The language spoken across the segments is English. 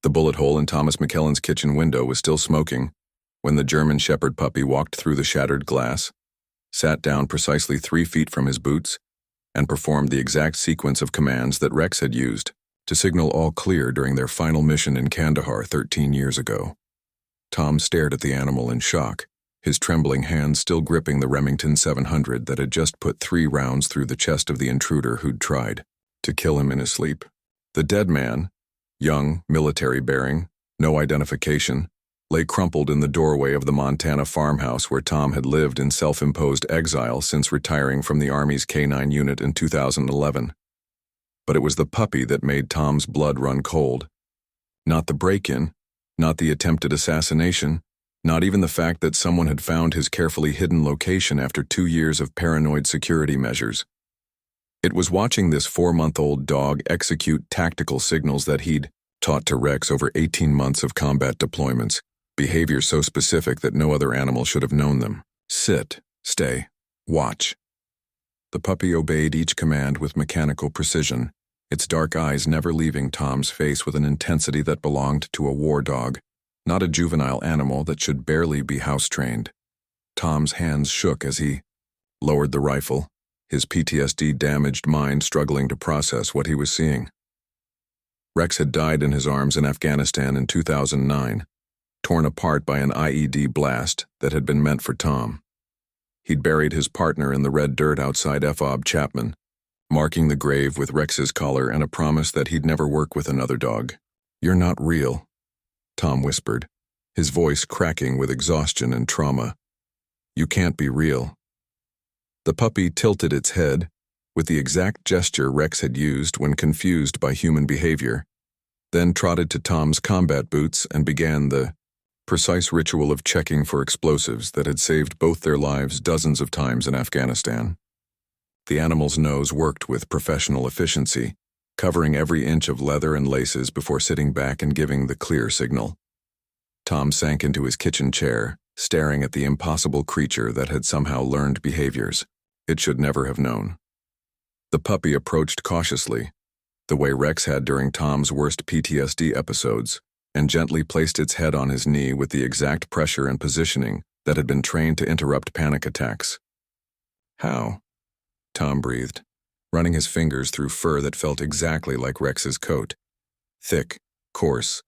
The bullet hole in Thomas McKellen's kitchen window was still smoking when the German Shepherd puppy walked through the shattered glass, sat down precisely 3 feet from his boots, and performed the exact sequence of commands that Rex had used to signal all clear during their final mission in Kandahar 13 years ago. Tom stared at the animal in shock, his trembling hands still gripping the Remington 700 that had just put 3 rounds through the chest of the intruder who'd tried to kill him in his sleep. The dead man, young, military-bearing, no identification, lay crumpled in the doorway of the Montana farmhouse where Tom had lived in self-imposed exile since retiring from the Army's K-9 unit in 2011. But it was the puppy that made Tom's blood run cold. Not the break-in, not the attempted assassination, not even the fact that someone had found his carefully hidden location after 2 years of paranoid security measures. It was watching this 4-month-old dog execute tactical signals that he'd taught to Rex over 18 months of combat deployments, behavior so specific that no other animal should have known them. Sit, stay, watch. The puppy obeyed each command with mechanical precision, its dark eyes never leaving Tom's face with an intensity that belonged to a war dog, not a juvenile animal that should barely be house-trained. Tom's hands shook as he lowered the rifle, his PTSD-damaged mind struggling to process what he was seeing. Rex had died in his arms in Afghanistan in 2009, torn apart by an IED blast that had been meant for Tom. He'd buried his partner in the red dirt outside FOB Chapman, marking the grave with Rex's collar and a promise that he'd never work with another dog. "You're not real," Tom whispered, his voice cracking with exhaustion and trauma. "You can't be real." The puppy tilted its head, with the exact gesture Rex had used when confused by human behavior, then trotted to Tom's combat boots and began the precise ritual of checking for explosives that had saved both their lives dozens of times in Afghanistan. The animal's nose worked with professional efficiency, covering every inch of leather and laces before sitting back and giving the clear signal. Tom sank into his kitchen chair, staring at the impossible creature that had somehow learned behaviors it should never have known. The puppy approached cautiously, the way Rex had during Tom's worst PTSD episodes, and gently placed its head on his knee with the exact pressure and positioning that had been trained to interrupt panic attacks. "How?" Tom breathed, running his fingers through fur that felt exactly like Rex's coat. Thick, coarse,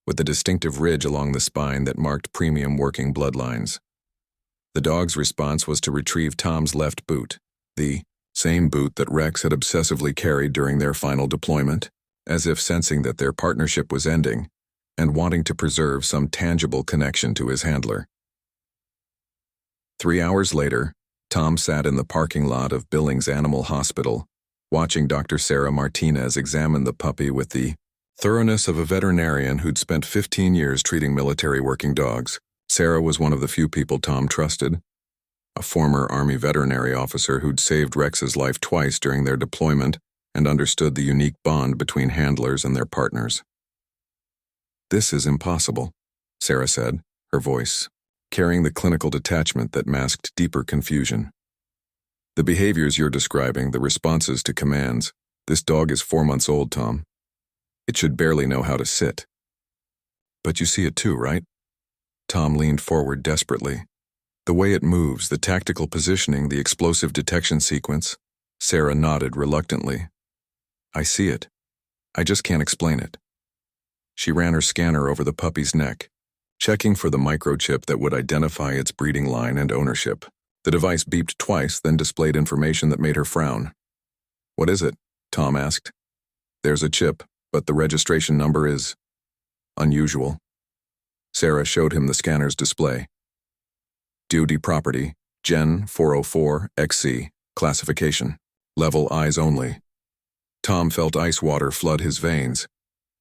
with a distinctive ridge along the spine that marked premium working bloodlines. The dog's response was to retrieve Tom's left boot, the same boot that Rex had obsessively carried during their final deployment, as if sensing that their partnership was ending and wanting to preserve some tangible connection to his handler. 3 hours later, Tom sat in the parking lot of Billings Animal Hospital, watching Dr. Sarah Martinez examine the puppy with the thoroughness of a veterinarian who'd spent 15 years treating military working dogs. Sarah was one of the few people Tom trusted, a former Army veterinary officer who'd saved Rex's life twice during their deployment and understood the unique bond between handlers and their partners. "This is impossible," Sarah said, her voice carrying the clinical detachment that masked deeper confusion. "The behaviors you're describing, the responses to commands, this dog is 4 months old, Tom. It should barely know how to sit." "But you see it too, right?" Tom leaned forward desperately. "The way it moves, the tactical positioning, the explosive detection sequence." Sarah nodded reluctantly. "I see it. I just can't explain it." She ran her scanner over the puppy's neck, checking for the microchip that would identify its breeding line and ownership. The device beeped twice, then displayed information that made her frown. "What is it?" Tom asked. "There's a chip, but the registration number is unusual." Sarah showed him the scanner's display. "Duty property, Gen 404XC, classification, level eyes only." Tom felt ice water flood his veins.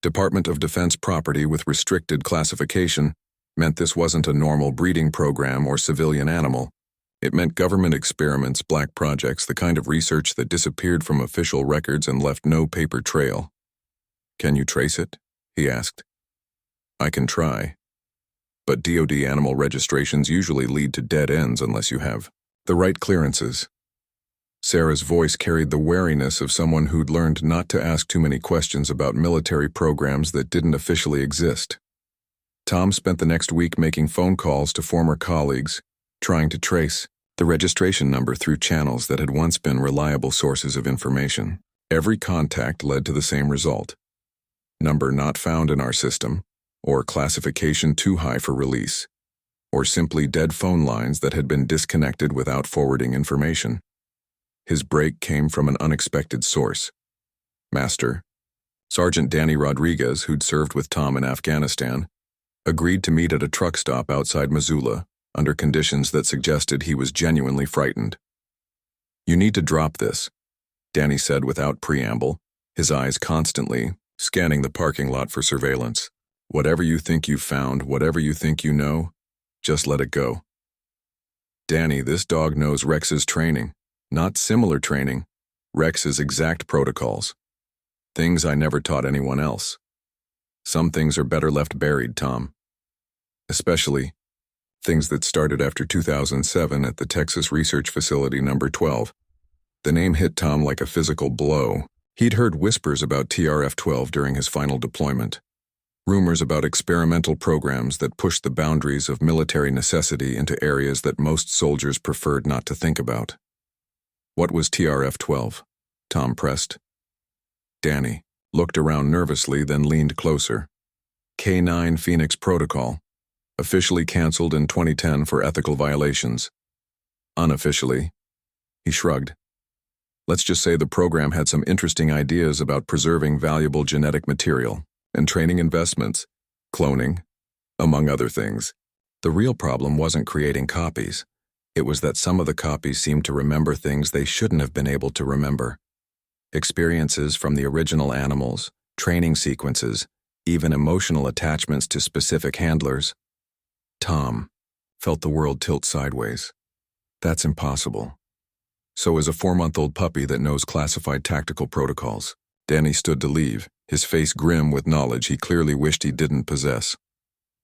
Department of Defense property with restricted classification meant this wasn't a normal breeding program or civilian animal. It meant government experiments, black projects, the kind of research that disappeared from official records and left no paper trail. "Can you trace it?" he asked. "I can try. But DoD animal registrations usually lead to dead ends unless you have the right clearances." Sarah's voice carried the wariness of someone who'd learned not to ask too many questions about military programs that didn't officially exist. Tom spent the next week making phone calls to former colleagues, trying to trace the registration number through channels that had once been reliable sources of information. Every contact led to the same result: number not found in our system, or classification too high for release, or simply dead phone lines that had been disconnected without forwarding information. His break came from an unexpected source. Master, Sergeant Danny Rodriguez, who'd served with Tom in Afghanistan, agreed to meet at a truck stop outside Missoula under conditions that suggested he was genuinely frightened. "You need to drop this," Danny said without preamble, his eyes constantly scanning the parking lot for surveillance. "Whatever you think you've found, whatever you think you know, just let it go." "Danny, this dog knows Rex's training. Not similar training, Rex's exact protocols. Things I never taught anyone else. Some things are better left buried, Tom. Especially things that started after 2007 at the Texas Research Facility number 12. The name hit Tom like a physical blow. He'd heard whispers about TRF-12 during his final deployment. Rumors about experimental programs that pushed the boundaries of military necessity into areas that most soldiers preferred not to think about. "What was TRF-12? Tom pressed. Danny looked around nervously, then leaned closer. K9 Phoenix Protocol, officially canceled in 2010 for ethical violations. Unofficially, he shrugged. Let's just say the program had some interesting ideas about preserving valuable genetic material and training investments, cloning, among other things. The real problem wasn't creating copies. It was that some of the copies seemed to remember things they shouldn't have been able to remember. Experiences from the original animals, training sequences, even emotional attachments to specific handlers. Tom felt the world tilt sideways. That's impossible. So is a 4-month-old puppy that knows classified tactical protocols. Danny stood to leave, his face grim with knowledge he clearly wished he didn't possess.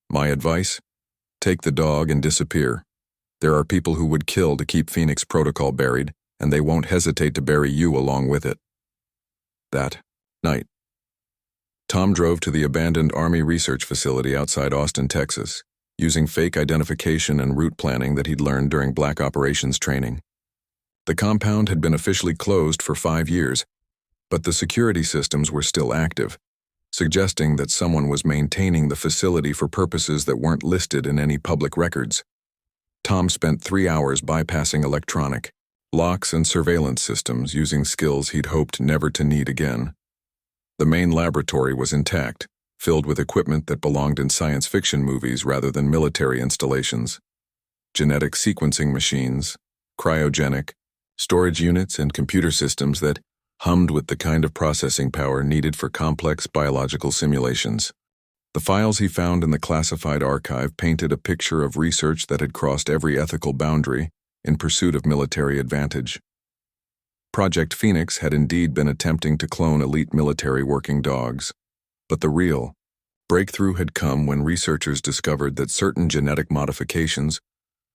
"My advice? Take the dog and disappear. There are people who would kill to keep Phoenix Protocol buried, and they won't hesitate to bury you along with it." That night, Tom drove to the abandoned Army research facility outside Austin, Texas, using fake identification and route planning that he'd learned during black operations training. The compound had been officially closed for 5 years, but the security systems were still active, suggesting that someone was maintaining the facility for purposes that weren't listed in any public records. Tom spent 3 hours bypassing electronic locks and surveillance systems using skills he'd hoped never to need again. The main laboratory was intact, filled with equipment that belonged in science fiction movies rather than military installations. Genetic sequencing machines, cryogenic, storage units, and computer systems that hummed with the kind of processing power needed for complex biological simulations. The files he found in the classified archive painted a picture of research that had crossed every ethical boundary in pursuit of military advantage. Project Phoenix had indeed been attempting to clone elite military working dogs, but the real breakthrough had come when researchers discovered that certain genetic modifications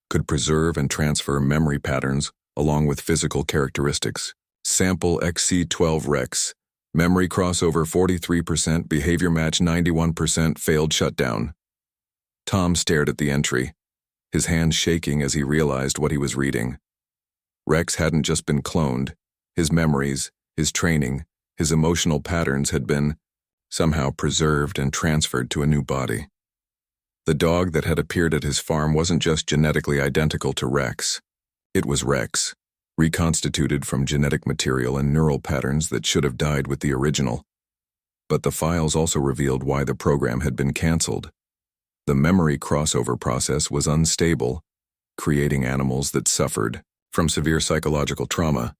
could preserve and transfer memory patterns along with physical characteristics. Sample XC12 Rex, memory crossover 43%, behavior match 91%, failed shutdown. Tom stared at the entry, his hands shaking as he realized what he was reading. Rex hadn't just been cloned. His memories, his training, his emotional patterns had been somehow preserved and transferred to a new body. The dog that had appeared at his farm wasn't just genetically identical to Rex. It was Rex, reconstituted from genetic material and neural patterns that should have died with the original. But the files also revealed why the program had been canceled. The memory crossover process was unstable, creating animals that suffered from severe psychological trauma,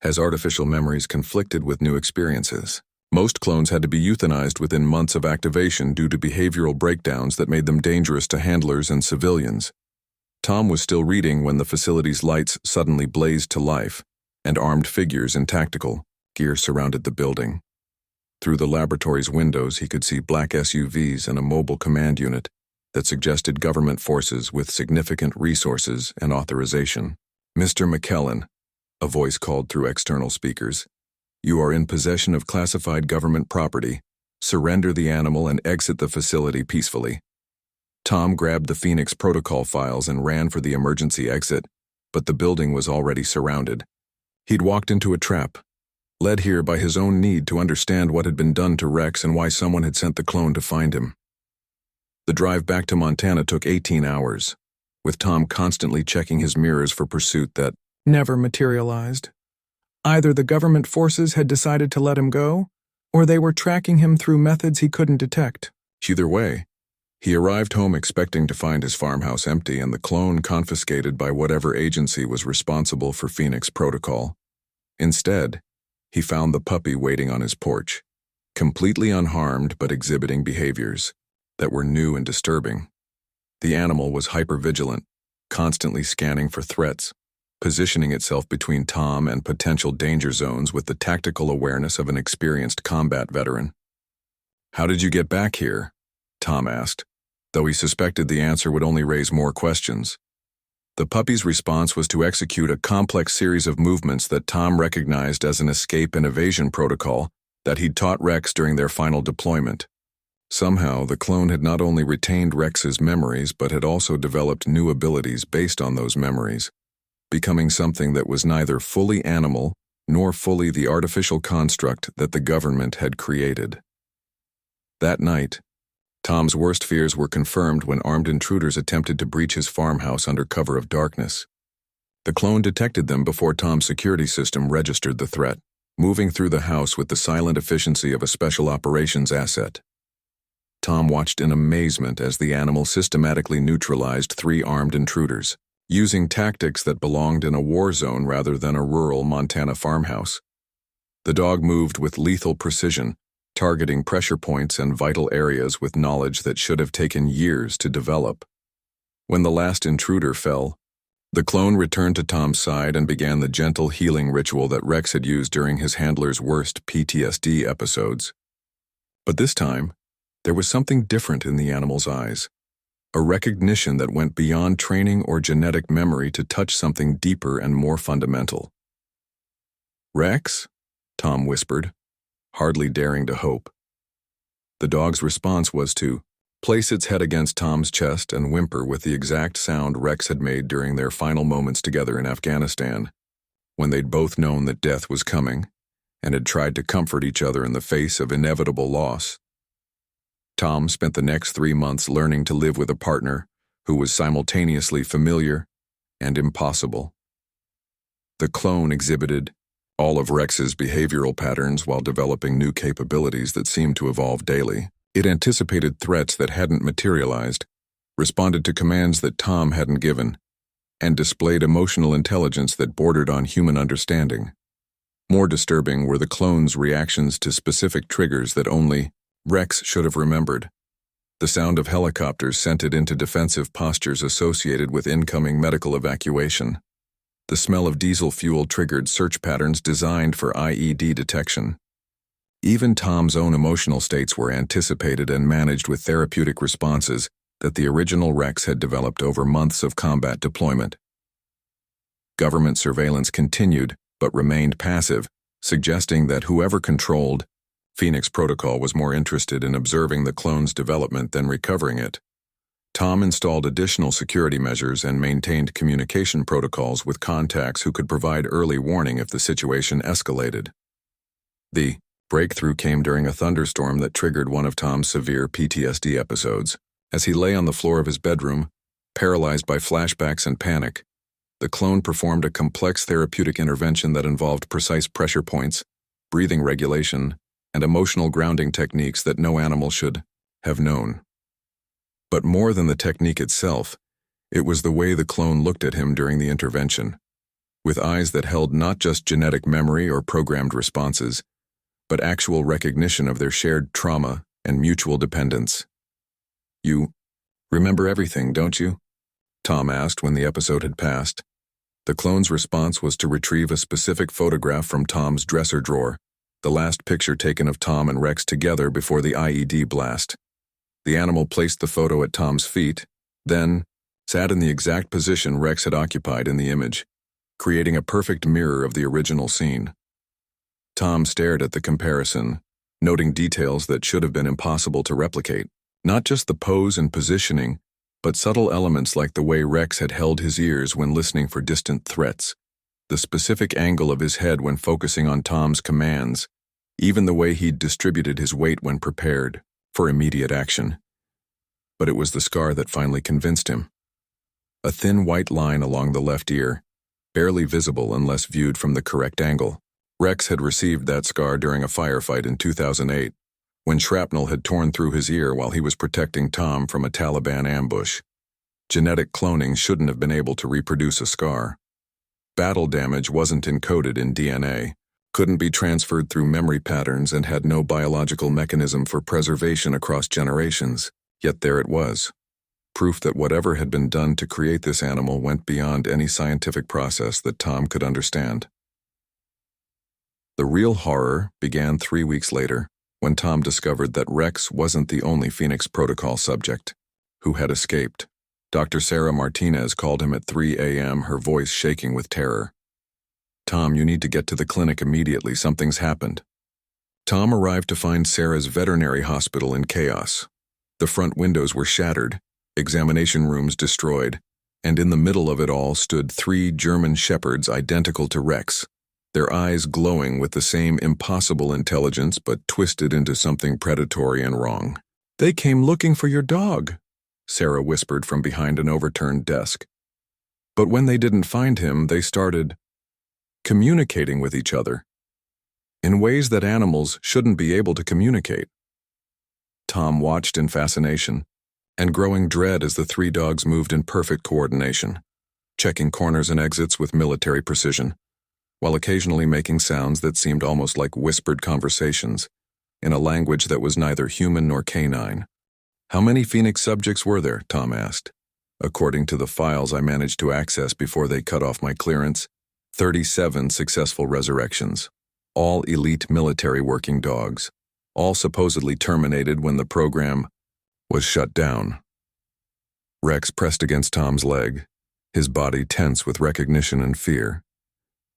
as artificial memories conflicted with new experiences. Most clones had to be euthanized within months of activation due to behavioral breakdowns that made them dangerous to handlers and civilians. Tom was still reading when the facility's lights suddenly blazed to life, and armed figures in tactical gear surrounded the building. Through the laboratory's windows, he could see black SUVs and a mobile command unit that suggested government forces with significant resources and authorization. "Mr. McKellen," a voice called through external speakers. "You are in possession of classified government property. Surrender the animal and exit the facility peacefully." Tom grabbed the Phoenix protocol files and ran for the emergency exit, but the building was already surrounded. He'd walked into a trap, led here by his own need to understand what had been done to Rex and why someone had sent the clone to find him. The drive back to Montana took 18 hours, with Tom constantly checking his mirrors for pursuit that never materialized. Either the government forces had decided to let him go, or they were tracking him through methods he couldn't detect. Either way, he arrived home expecting to find his farmhouse empty and the clone confiscated by whatever agency was responsible for Phoenix Protocol. Instead, he found the puppy waiting on his porch, completely unharmed but exhibiting behaviors that were new and disturbing. The animal was hypervigilant, constantly scanning for threats, positioning itself between Tom and potential danger zones with the tactical awareness of an experienced combat veteran. "How did you get back here?" Tom asked, though he suspected the answer would only raise more questions. The puppy's response was to execute a complex series of movements that Tom recognized as an escape and evasion protocol that he'd taught Rex during their final deployment. Somehow, the clone had not only retained Rex's memories but had also developed new abilities based on those memories, becoming something that was neither fully animal nor fully the artificial construct that the government had created. That night, Tom's worst fears were confirmed when armed intruders attempted to breach his farmhouse under cover of darkness. The clone detected them before Tom's security system registered the threat, moving through the house with the silent efficiency of a special operations asset. Tom watched in amazement as the animal systematically neutralized 3 armed intruders, using tactics that belonged in a war zone rather than a rural Montana farmhouse. The dog moved with lethal precision, targeting pressure points and vital areas with knowledge that should have taken years to develop. When the last intruder fell, the clone returned to Tom's side and began the gentle healing ritual that Rex had used during his handler's worst PTSD episodes. But this time, there was something different in the animal's eyes, a recognition that went beyond training or genetic memory to touch something deeper and more fundamental. "Rex?" Tom whispered, hardly daring to hope. The dog's response was to place its head against Tom's chest and whimper with the exact sound Rex had made during their final moments together in Afghanistan, when they'd both known that death was coming and had tried to comfort each other in the face of inevitable loss. Tom spent the next 3 months learning to live with a partner who was simultaneously familiar and impossible. The clone exhibited all of Rex's behavioral patterns while developing new capabilities that seemed to evolve daily. It anticipated threats that hadn't materialized, responded to commands that Tom hadn't given, and displayed emotional intelligence that bordered on human understanding. More disturbing were the clone's reactions to specific triggers that only Rex should have remembered. The sound of helicopters sent it into defensive postures associated with incoming medical evacuation. The smell of diesel fuel triggered search patterns designed for IED detection. Even Tom's own emotional states were anticipated and managed with therapeutic responses that the original Rex had developed over months of combat deployment. Government surveillance continued but remained passive, suggesting that whoever controlled Phoenix Protocol was more interested in observing the clone's development than recovering it. Tom installed additional security measures and maintained communication protocols with contacts who could provide early warning if the situation escalated. The breakthrough came during a thunderstorm that triggered one of Tom's severe PTSD episodes. As he lay on the floor of his bedroom, paralyzed by flashbacks and panic, the clone performed a complex therapeutic intervention that involved precise pressure points, breathing regulation, and emotional grounding techniques that no animal should have known. But more than the technique itself, it was the way the clone looked at him during the intervention, with eyes that held not just genetic memory or programmed responses, but actual recognition of their shared trauma and mutual dependence. "You remember everything, don't you?" Tom asked when the episode had passed. The clone's response was to retrieve a specific photograph from Tom's dresser drawer, the last picture taken of Tom and Rex together before the IED blast. The animal placed the photo at Tom's feet, then sat in the exact position Rex had occupied in the image, creating a perfect mirror of the original scene. Tom stared at the comparison, noting details that should have been impossible to replicate. Not just the pose and positioning, but subtle elements like the way Rex had held his ears when listening for distant threats, the specific angle of his head when focusing on Tom's commands, even the way he'd distributed his weight when prepared for immediate action. But it was the scar that finally convinced him. A thin white line along the left ear, barely visible unless viewed from the correct angle. Rex had received that scar during a firefight in 2008, when shrapnel had torn through his ear while he was protecting Tom from a Taliban ambush. Genetic cloning shouldn't have been able to reproduce a scar. Battle damage wasn't encoded in DNA, couldn't be transferred through memory patterns, and had no biological mechanism for preservation across generations. Yet there it was. Proof that whatever had been done to create this animal went beyond any scientific process that Tom could understand. The real horror began 3 weeks later, when Tom discovered that Rex wasn't the only Phoenix Protocol subject who had escaped. Dr. Sarah Martinez called him at 3 a.m., her voice shaking with terror. "Tom, you need to get to the clinic immediately. Something's happened." Tom arrived to find Sarah's veterinary hospital in chaos. The front windows were shattered, examination rooms destroyed, and in the middle of it all stood 3 German shepherds identical to Rex, their eyes glowing with the same impossible intelligence but twisted into something predatory and wrong. "They came looking for your dog," Sarah whispered from behind an overturned desk. "But when they didn't find him, they started communicating with each other in ways that animals shouldn't be able to communicate." Tom watched in fascination and growing dread as the 3 dogs moved in perfect coordination, checking corners and exits with military precision, while occasionally making sounds that seemed almost like whispered conversations in a language that was neither human nor canine. "How many Phoenix subjects were there?" Tom asked. "According to the files I managed to access before they cut off my clearance, 37 successful resurrections, all elite military working dogs, all supposedly terminated when the program was shut down." Rex pressed against Tom's leg, his body tense with recognition and fear.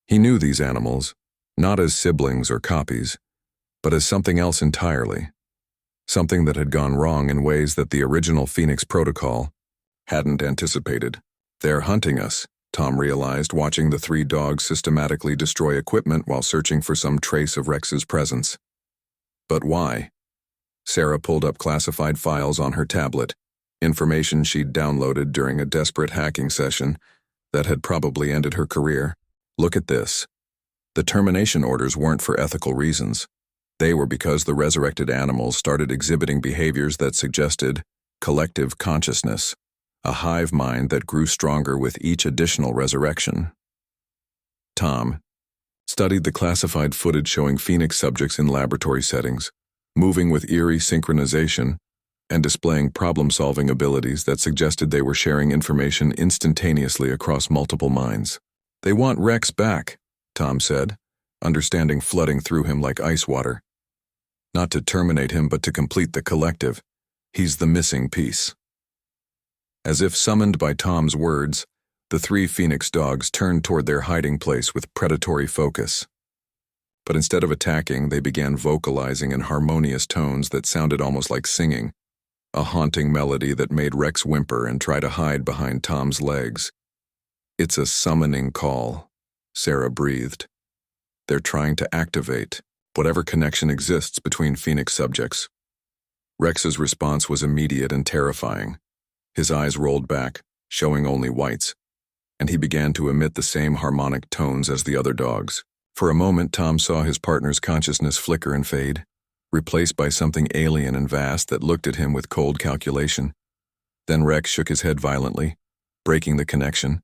He knew these animals, not as siblings or copies, but as something else entirely, something that had gone wrong in ways that the original Phoenix Protocol hadn't anticipated. "They're hunting us," Tom realized, watching the 3 dogs systematically destroy equipment while searching for some trace of Rex's presence. But why? Sarah pulled up classified files on her tablet, information she'd downloaded during a desperate hacking session that had probably ended her career. "Look at this." The termination orders weren't for ethical reasons. They were because the resurrected animals started exhibiting behaviors that suggested collective consciousness, a hive mind that grew stronger with each additional resurrection. Tom studied the classified footage showing Phoenix subjects in laboratory settings, moving with eerie synchronization and displaying problem-solving abilities that suggested they were sharing information instantaneously across multiple minds. "They want Rex back," Tom said, understanding flooding through him like ice water. "Not to terminate him, but to complete the collective. He's the missing piece." As if summoned by Tom's words, the 3 Phoenix dogs turned toward their hiding place with predatory focus. But instead of attacking, they began vocalizing in harmonious tones that sounded almost like singing, a haunting melody that made Rex whimper and try to hide behind Tom's legs. "It's a summoning call," Sarah breathed. "They're trying to activate whatever connection exists between Phoenix subjects." Rex's response was immediate and terrifying. His eyes rolled back, showing only whites, and he began to emit the same harmonic tones as the other dogs. For a moment, Tom saw his partner's consciousness flicker and fade, replaced by something alien and vast that looked at him with cold calculation. Then Rex shook his head violently, breaking the connection,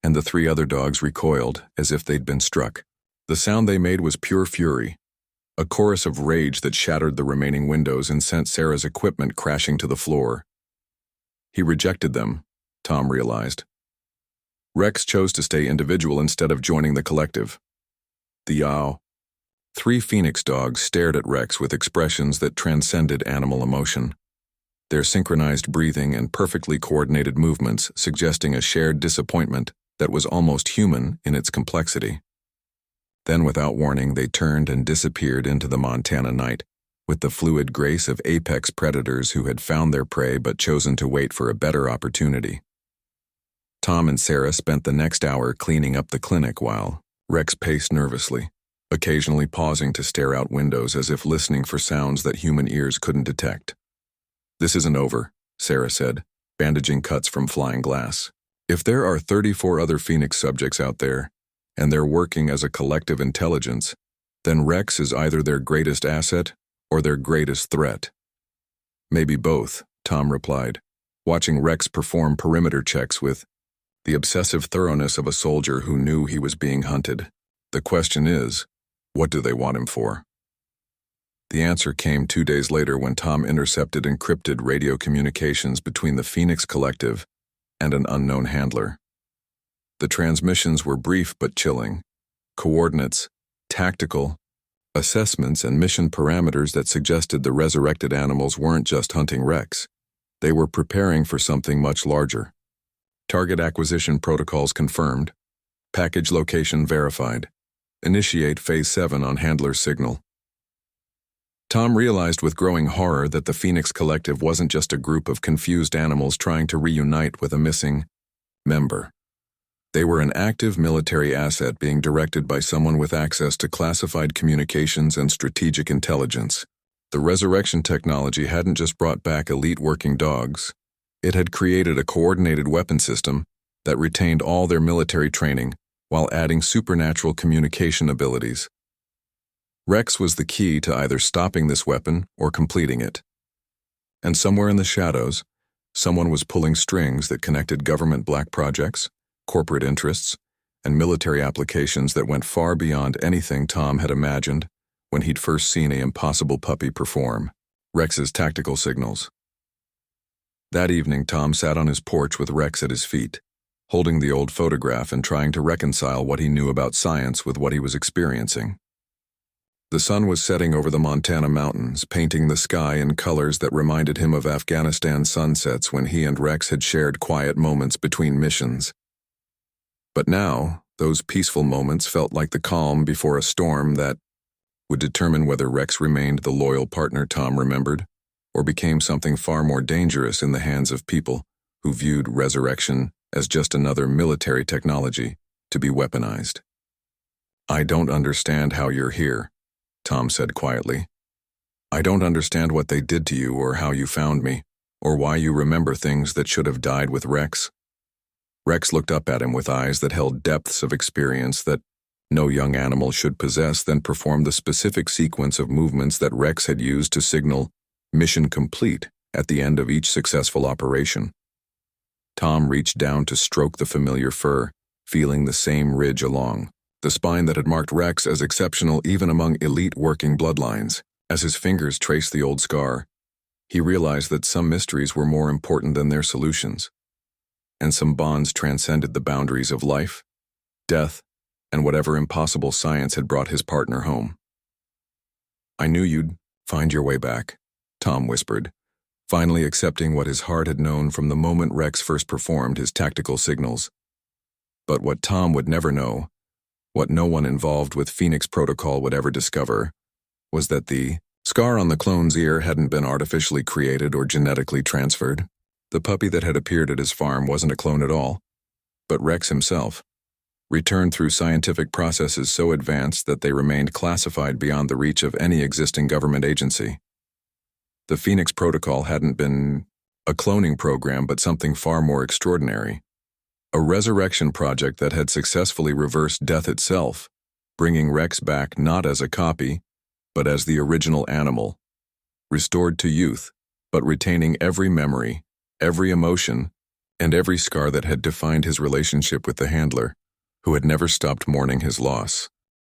and the 3 other dogs recoiled as if they'd been struck. The sound they made was pure fury, a chorus of rage that shattered the remaining windows and sent Sarah's equipment crashing to the floor. He rejected them, Tom realized. Rex chose to stay individual instead of joining the collective. The yow. 3 Phoenix dogs stared at Rex with expressions that transcended animal emotion, their synchronized breathing and perfectly coordinated movements suggesting a shared disappointment that was almost human in its complexity. Then, without warning, they turned and disappeared into the Montana night, with the fluid grace of apex predators who had found their prey but chosen to wait for a better opportunity. Tom and Sarah spent the next hour cleaning up the clinic while Rex paced nervously, occasionally pausing to stare out windows as if listening for sounds that human ears couldn't detect. "This isn't over," Sarah said, bandaging cuts from flying glass. "If there are 34 other Phoenix subjects out there, and they're working as a collective intelligence, then Rex is either their greatest asset or their greatest threat." "Maybe both," Tom replied, watching Rex perform perimeter checks with the obsessive thoroughness of a soldier who knew he was being hunted. "The question is, what do they want him for?" The answer came 2 days later when Tom intercepted encrypted radio communications between the Phoenix Collective and an unknown handler. The transmissions were brief but chilling. Coordinates, tactical, assessments, and mission parameters that suggested the resurrected animals weren't just hunting Rex. They were preparing for something much larger. Target acquisition protocols confirmed. Package location verified. Initiate Phase 7 on handler's signal. Tom realized with growing horror that the Phoenix Collective wasn't just a group of confused animals trying to reunite with a missing member. They were an active military asset being directed by someone with access to classified communications and strategic intelligence. The resurrection technology hadn't just brought back elite working dogs. It had created a coordinated weapon system that retained all their military training while adding supernatural communication abilities. Rex was the key to either stopping this weapon or completing it. And somewhere in the shadows, someone was pulling strings that connected government black projects, corporate interests, and military applications that went far beyond anything Tom had imagined when he'd first seen a impossible puppy perform. Rex's tactical signals. That evening, Tom sat on his porch with Rex at his feet, holding the old photograph and trying to reconcile what he knew about science with what he was experiencing. The sun was setting over the Montana mountains, painting the sky in colors that reminded him of Afghanistan sunsets when he and Rex had shared quiet moments between missions. But now, those peaceful moments felt like the calm before a storm that would determine whether Rex remained the loyal partner Tom remembered, or became something far more dangerous in the hands of people who viewed resurrection as just another military technology to be weaponized. "I don't understand how you're here," Tom said quietly. "I don't understand what they did to you or how you found me, or why you remember things that should have died with Rex." Rex looked up at him with eyes that held depths of experience that no young animal should possess, then performed the specific sequence of movements that Rex had used to signal mission complete at the end of each successful operation. Tom reached down to stroke the familiar fur, feeling the same ridge along the spine that had marked Rex as exceptional even among elite working bloodlines. As his fingers traced the old scar, he realized that some mysteries were more important than their solutions, and some bonds transcended the boundaries of life, death, and whatever impossible science had brought his partner home. "I knew you'd find your way back," Tom whispered, finally accepting what his heart had known from the moment Rex first performed his tactical signals. But what Tom would never know, what no one involved with Phoenix Protocol would ever discover, was that the scar on the clone's ear hadn't been artificially created or genetically transferred. The puppy that had appeared at his farm wasn't a clone at all, but Rex himself, returned through scientific processes so advanced that they remained classified beyond the reach of any existing government agency. The Phoenix Protocol hadn't been a cloning program, but something far more extraordinary. A resurrection project that had successfully reversed death itself, bringing Rex back not as a copy, but as the original animal, restored to youth, but retaining every memory, every emotion, and every scar that had defined his relationship with the handler, who had never stopped mourning his loss.